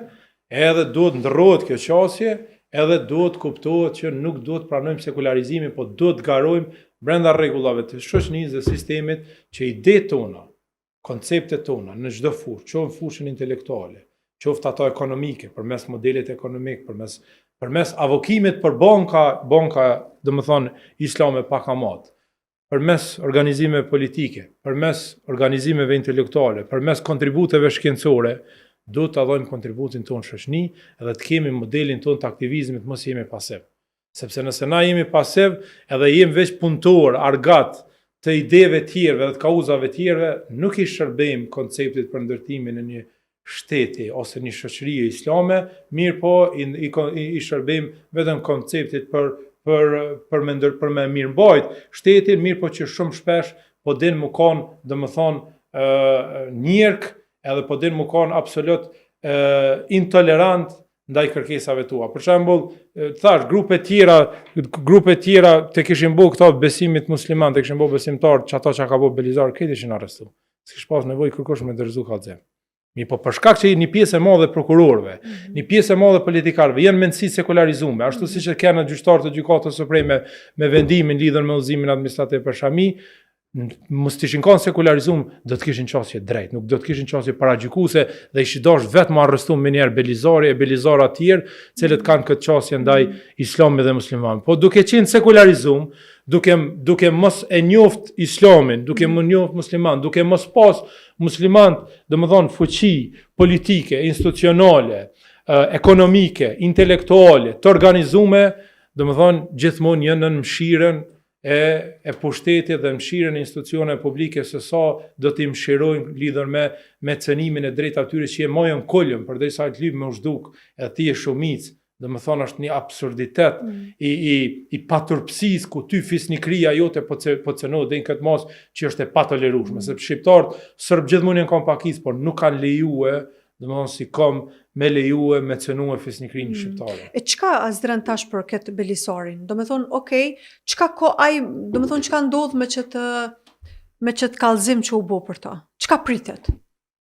A: edhe duhet ndërrohet kjo qasje, edhe duhet kuptohet që nuk duhet pranojmë sekularizimin, po duhet garojmë brenda rregullave të shoqënisë dhe sistemit që ide tona, konceptet tona në çdo fushë, qoftë fushën intelektuale, qoftë ato ekonomike, përmes modelit ekonomik, përmes avokimit për banka, domethënë islame pakamat, përmes organizime politike, përmes organizimeve intelektuale, përmes kontributeve shkencore, do të dhojmë kontributin tonë shoqëni edhe të kemi modelin tonë të aktivizmit, mos jemi pasiv. Sepse nëse na jemi pasiv edhe jemi veç punëtor, argat të ideve tjerëve dhe të kauzave tjerëve, nuk i shërbejmë konceptit për ndërtimin e një shteti ose një shoqërie islame, mirë po i shërbejmë vetëm konceptit për me mirëmbajt shtetin, mirë po që shumë shpesh po din mu kanë, domethënë, njërk, edhe po din mu kanë absolut intolerant ndaj kërkesave tua. Për shembull, thash, grupe tjera të kishin bo këta besimit musliman, të kishin bo besimtar, që ata që ka bo Belizar, këtë ishin arrestu. S'kish pas nevojë kërkosh me dërzu kallëzim. Mi po për shkak që një pjesë e madhe prokurorëve, një pjesë e madhe politikarëve janë mendësi sekularizume, ashtu siç e kanë gjyqtarët të gjykatës supreme me vendimin lidhur me udhëzimin administrativ për Shami, mos të ishin kanë sekularizuar, do të kishin qasje drejt, nuk do të kishin qasje paragjykuese dhe ishin dash vetëm arrestuar me njëherë Belizari e Belizara të tjerë, cilët kanë këtë qasje ndaj Islamit dhe muslimanëve. Po duke qenë sekularizuar, duke mos e njoft Islamin, duke më njoft musliman, duke mos pas muslimanët, domethënë fuqi politike, institucionale, ekonomike, intelektuale, të organizume, domethënë gjithmonë janë në mëshirën e pushtetit dhe mëshirën e institucione publike se sa do t'i mëshirojnë lidhur me cënimin e drejtë atyre që e mojën kollëm përderisa të lyp me u zhduk e ti e shumicë. Domethënë është një absurditet i paturpsisë ku ty fisnikria jote po cënohet dhe në këtë mos që është e patolerueshme. Sepse shqiptarët sërbë gjithmonë janë kanë pakisë, por nuk kanë lejuar, domethënë si kom me lejuar me cënuar fisnikrinë shqiptare.
B: E çka Azdren tash për këtë Belisarin? Domethënë, okay, çka domethënë çka ndodh me çet kallëzim që u bë për ta? Çka pritet?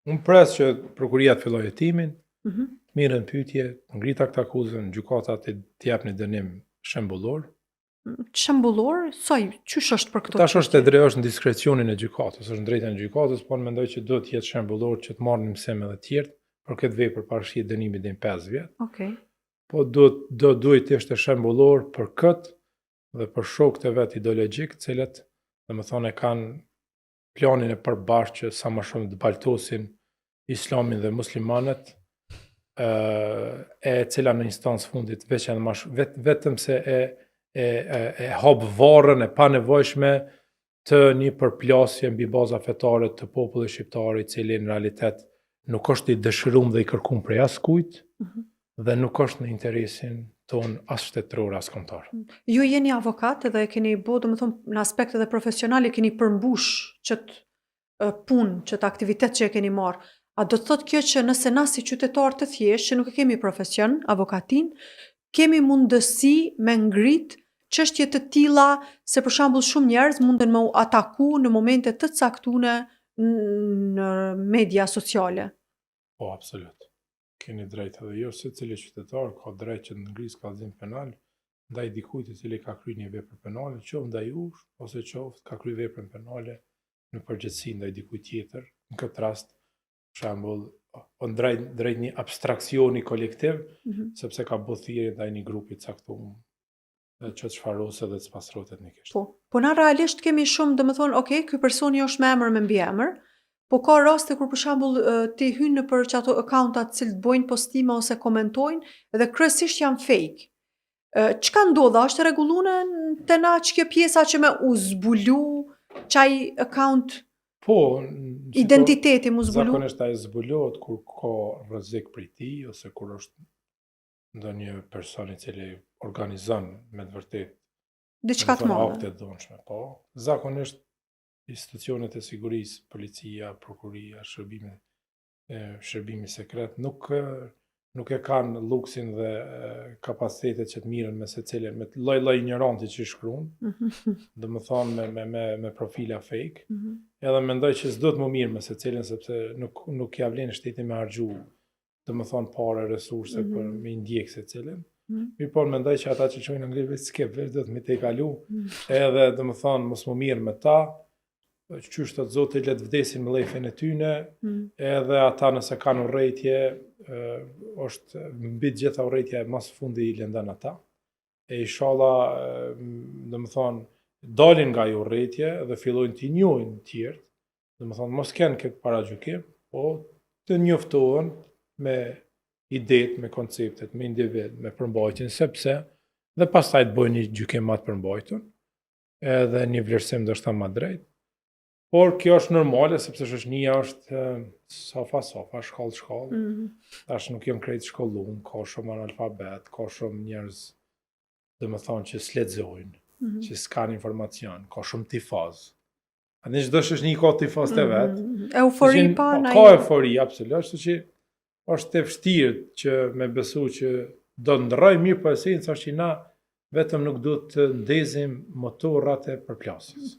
A: Unë pres që prokuria të fillojë hetimin, mirën pyetje, ngrita këtë akuzën, gjykata të jap një dënim shembullor.
B: Shembullor? Çysh është për këto?
A: Tash është në diskrecionin e gjykatës, është në drejtën e gjykatës, por mendoj që do të jetë shembullor që të marrin mësim edhe të tjerë për këtë vepër parashikë dënimit deri në 5 vjet.
B: Okej.
A: Po duhet të ishte shembullor për këtë dhe për shokët e vet ideologjik, të cilët domethënë kanë planin e përbashkët që sa më shumë të baltosin Islamin dhe muslimanët, e cila në instancë fundit vetëm se e hap varrën e panevojshme të një përplasje mbi baza fetare të popullit shqiptar, i cili në realitet nuk është i dëshiruar dhe i kërkuar prej askujt dhe nuk është në interesin ton as shtetëror as kombëtar.
B: Ju jeni avokat dhe keni bërë, domethënë, në aspektet e profesionale keni përmbush ç't punë, ç't aktivitet që e keni marrë. A do të thotë kjo që nëse na si qytetar të thjeshtë, që nuk e kemi profesion, avokatin, kemi mundësi me ngrit çështje të tilla se për shembull shumë njerëz munden me u ataku në momente të caktuara në media sociale?
A: Po, absolut. Keni drejt edhe jo, secili qytetar ka drejt që të ngrisë kallëzim penal ndaj dikujt i cili ka kryer një vepër penale, qoftë ndaj jush ose qoftë ka kryer veprën penale në përgjithësi ndaj dikujt tjetër. Në këtë rast, për shembull, drejt një abstraksioni kolektiv, sepse ka bërë thirrje ndaj një grupi të caktuar dhe që çfarose dhe të pastrohet etnikisht.
B: Po na realisht kemi shumë, domethënë, okay, ky personi është me emër me mbiemër, po ka raste kur për shembull ti hyn nëpër ato accounta të cilët bojnë postime ose komentojnë dhe kryesisht janë fake. Çka ndodh? Është rregulluar te na kjo pjesa që me u zbulu çaj account?
A: Po,
B: identiteti mu zbulu?
A: Zakonisht ai zbulohet kur ka rrezik prej tij ose kur është ndonjë person i cili organizon me të vërtetë
B: diçka të madhe.
A: Akte të dhunshme, po. Zakonisht institucionet e sigurisë, policia, prokuria, shërbimi sekret nuk e kanë luksin dhe kapacitetet që të mirën me secilin, me lloj ignoranti që shkruan, domethënë me profila fake. Edhe mendoj që s'do të më mirë me secilin sepse nuk ja vlen shteti me harxhu, domethënë parë, resurse për me ndjek secilin. Mirëpo mendoj që ata që çojnë ngrihet skep vetë do të më tej kalu. Edhe domethënë mos më mirë me ta, qysh të Zoti le të vdesin me lejfen e tyne, edhe ata nëse kanë urrëtie, është mbi të gjitha urrëtia e mas fundi i lëndan ata. E inshallah, domethënë dalin nga ajo urrëtie dhe fillojnë të njohin të tjerë, domethënë mos kanë këtë paragjykim, po të njoftohen me idetë, me konceptet, me individ, me përmbajtjen, sepse dhe pastaj të bëjnë një gjykim më të përmbajtur, edhe një vlerësim ndoshta më drejt. Por kjo është normale sepse shoqënia është sofa, shkollë. Tash nuk jam krejt shkollum, ka shumë analfabet, ka shumë njerëz, domethënë që s'lexojnë, që s'kan informacion, ka shumë tifaz. Në çdo shoqëni ka tifaz të vet.
B: Eufori pa
A: Ka eufori absolutisht, kështu që është e vështirë që me besu që do ndroj mirë, po esenca është që na vetëm nuk duhet të ndezim motorat e përplasjes.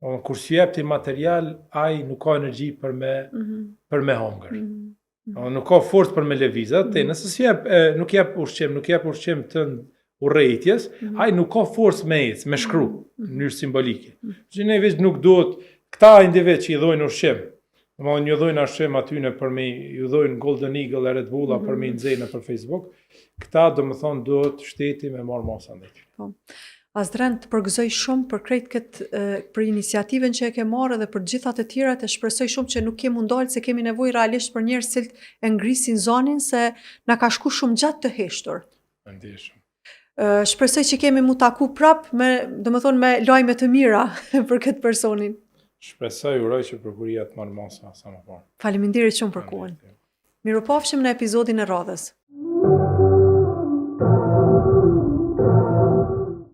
A: Kur si jep ti material, ai nuk ka energji për me hongër. Nuk ka forcë për me lëvizat, nëse si nuk jep ushqim të urrejtjes, ai nuk ka forcë me ecë, me shkru, në mënyrë simbolike. Që ne veç nuk duhet, këta individ që i dhojnë ushqim, domethënë ju dhojnë ushqim atyne për me ju dhojnë Golden Eagle e Red Bulla për me nxjerrë nëpër Facebook, këta domethënë duhet shteti me marr masa ndaj.
B: Po. Azdren, të përgëzoj shumë për krejt për iniciativen që e ke marrë dhe për gjithat e tjera, të shpresoj shumë që nuk kemi ndalë se kemi nevojë realisht për njerëz që e ngrisin zonin se na ka shku shumë gjatë të heshtur.
A: Ndeshëm.
B: Shpresoj që kemi mu taku prap domethënë me lajme të mira për këtë personin.
A: Shpresoj, uroj që prokuria të marrë masa sa më parë.
B: Faleminderit shumë për kohën. Miropafshim në episodin e radhës.